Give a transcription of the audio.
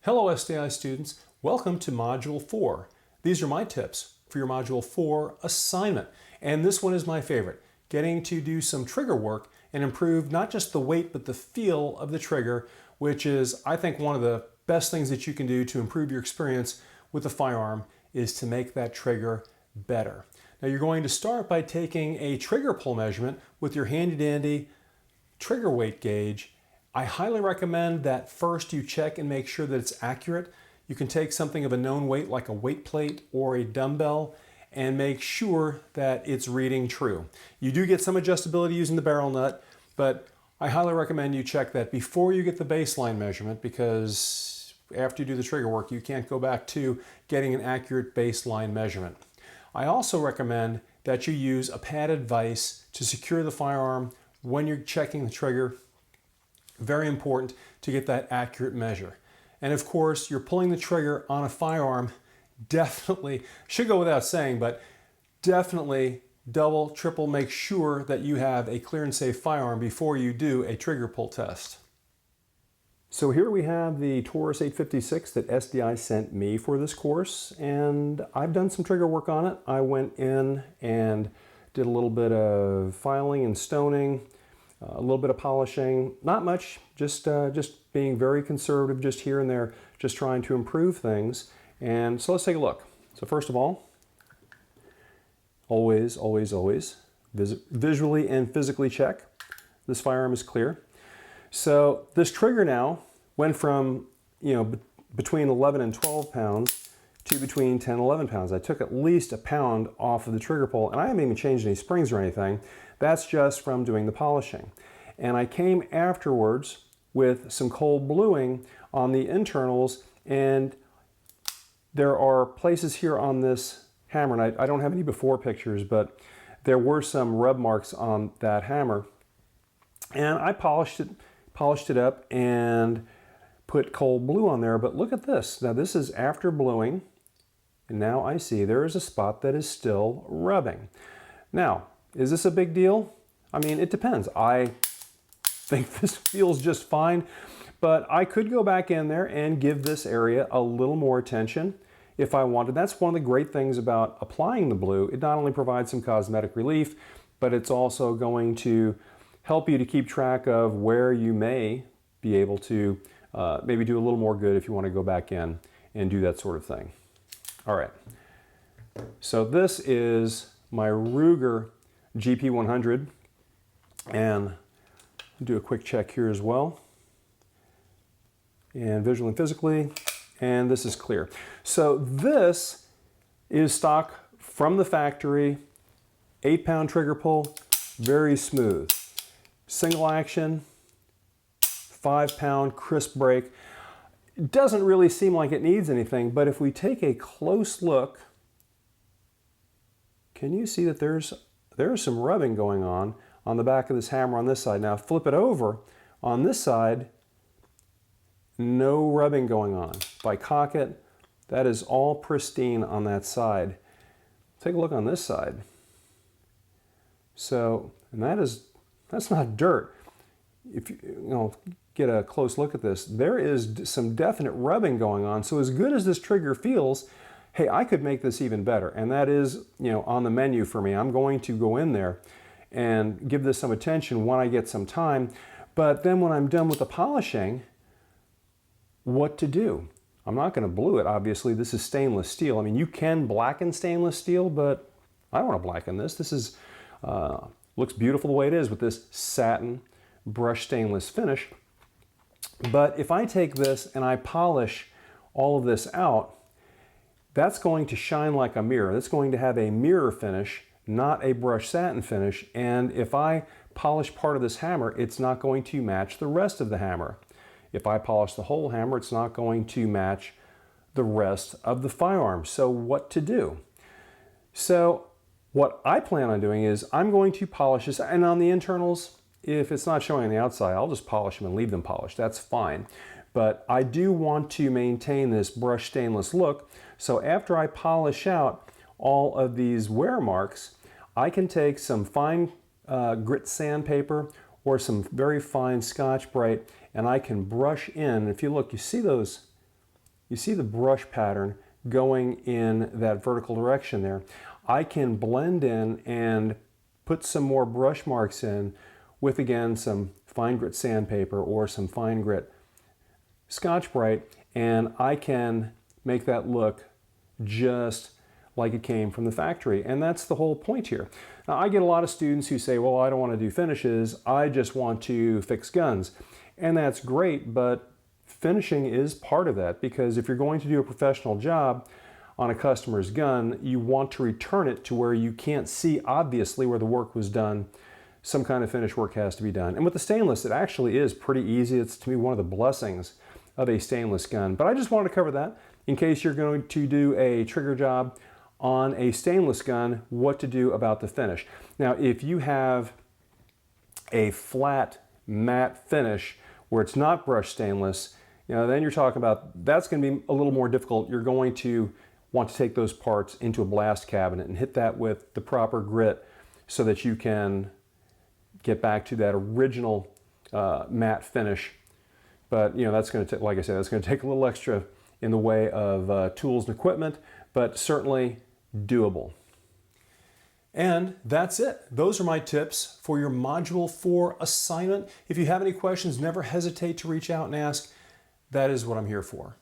Hello SDI students, welcome to Module 4. These are my tips for your Module 4 assignment. And this one is my favorite, getting to do some trigger work and improve not just the weight but the feel of the trigger, which is I think one of the best things that you can do to improve your experience with the firearm is to make that trigger better. Now you're going to start by taking a trigger pull measurement with your handy dandy trigger weight gauge. I highly recommend that first you check and make sure that it's accurate. You can take something of a known weight like a weight plate or a dumbbell and make sure that it's reading true. You do get some adjustability using the barrel nut, but I highly recommend you check that before you get the baseline measurement, because after you do the trigger work, you can't go back to getting an accurate baseline measurement. I also recommend that you use a padded vise to secure the firearm when you're checking the trigger. Very important to get that accurate measure. And of course, you're pulling the trigger on a firearm, definitely, should go without saying, but definitely double, triple make sure that you have a clear and safe firearm before you do a trigger pull test. So here we have the Taurus 856 that SDI sent me for this course, and I've done some trigger work on it. I went in and did a little bit of filing and stoning, a little bit of polishing, not much, just being very conservative, just here and there, just trying to improve things. And so let's take a look. So first of all, always visually and physically check. This firearm is clear. So this trigger now went from, between 11 and 12 pounds to between 10 and 11 pounds. I took at least a pound off of the trigger pull, and I haven't even changed any springs or anything. That's just from doing the polishing. And I came afterwards with some cold bluing on the internals, and there are places here on this hammer, and I don't have any before pictures, but there were some rub marks on that hammer. And I polished it up and put cold blue on there, but look at this. Now this is after bluing, and now I see there is a spot that is still rubbing. Now, is this a big deal? I mean, it depends. I think this feels just fine, but I could go back in there and give this area a little more attention if I wanted. That's one of the great things about applying the blue. It not only provides some cosmetic relief, but it's also going to help you to keep track of where you may be able to maybe do a little more good if you want to go back in and do that sort of thing. All right, so this is my Ruger GP100, and do a quick check here as well, and visually and physically, and this is clear. So this is stock from the factory, 8-pound trigger pull, very smooth. Single action, 5-pound crisp break. It doesn't really seem like it needs anything, but if we take a close look, can you see that there's some rubbing going on the back of this hammer on this side. Now flip it over. On this side, no rubbing going on. If I cock it, that is all pristine on that side. Take a look on this side. So, and that's not dirt. If you get a close look at this, there is some definite rubbing going on. So as good as this trigger feels, hey, I could make this even better. And that is, on the menu for me. I'm going to go in there and give this some attention when I get some time. But then when I'm done with the polishing, what to do? I'm not going to blue it, obviously. This is stainless steel. I mean, you can blacken stainless steel, but I don't want to blacken this. This is looks beautiful the way it is with this satin brushed stainless finish. But if I take this and I polish all of this out, that's going to shine like a mirror. That's going to have a mirror finish, not a brushed satin finish. And if I polish part of this hammer, it's not going to match the rest of the hammer. If I polish the whole hammer, it's not going to match the rest of the firearm. So what to do? So what I plan on doing is I'm going to polish this, and on the internals, if it's not showing on the outside, I'll just polish them and leave them polished. That's fine. But I do want to maintain this brushed stainless look. So after I polish out all of these wear marks, I can take some fine grit sandpaper or some very fine Scotch-Brite, and I can brush in. If you look, you see those you see the brush pattern going in that vertical direction there. I can blend in and put some more brush marks in with, again, some fine grit sandpaper or some fine grit Scotch-Brite, and I can make that look just like it came from the factory. And that's the whole point here. Now, I get a lot of students who say, well, I don't want to do finishes, I just want to fix guns. And that's great, but finishing is part of that, because if you're going to do a professional job on a customer's gun, you want to return it to where you can't see obviously where the work was done. Some kind of finish work has to be done. And with the stainless, it actually is pretty easy. It's, to me, one of the blessings of a stainless gun. But I just wanted to cover that in case you're going to do a trigger job on a stainless gun, what to do about the finish. Now, if you have a flat matte finish where it's not brushed stainless, then you're talking about, that's going to be a little more difficult. You're going to want to take those parts into a blast cabinet and hit that with the proper grit so that you can get back to that original matte finish. But that's going to, like I said, that's going to take a little extra in the way of tools and equipment, but certainly doable. And that's it. Those are my tips for your Module 4 assignment. If you have any questions, never hesitate to reach out and ask. That is what I'm here for.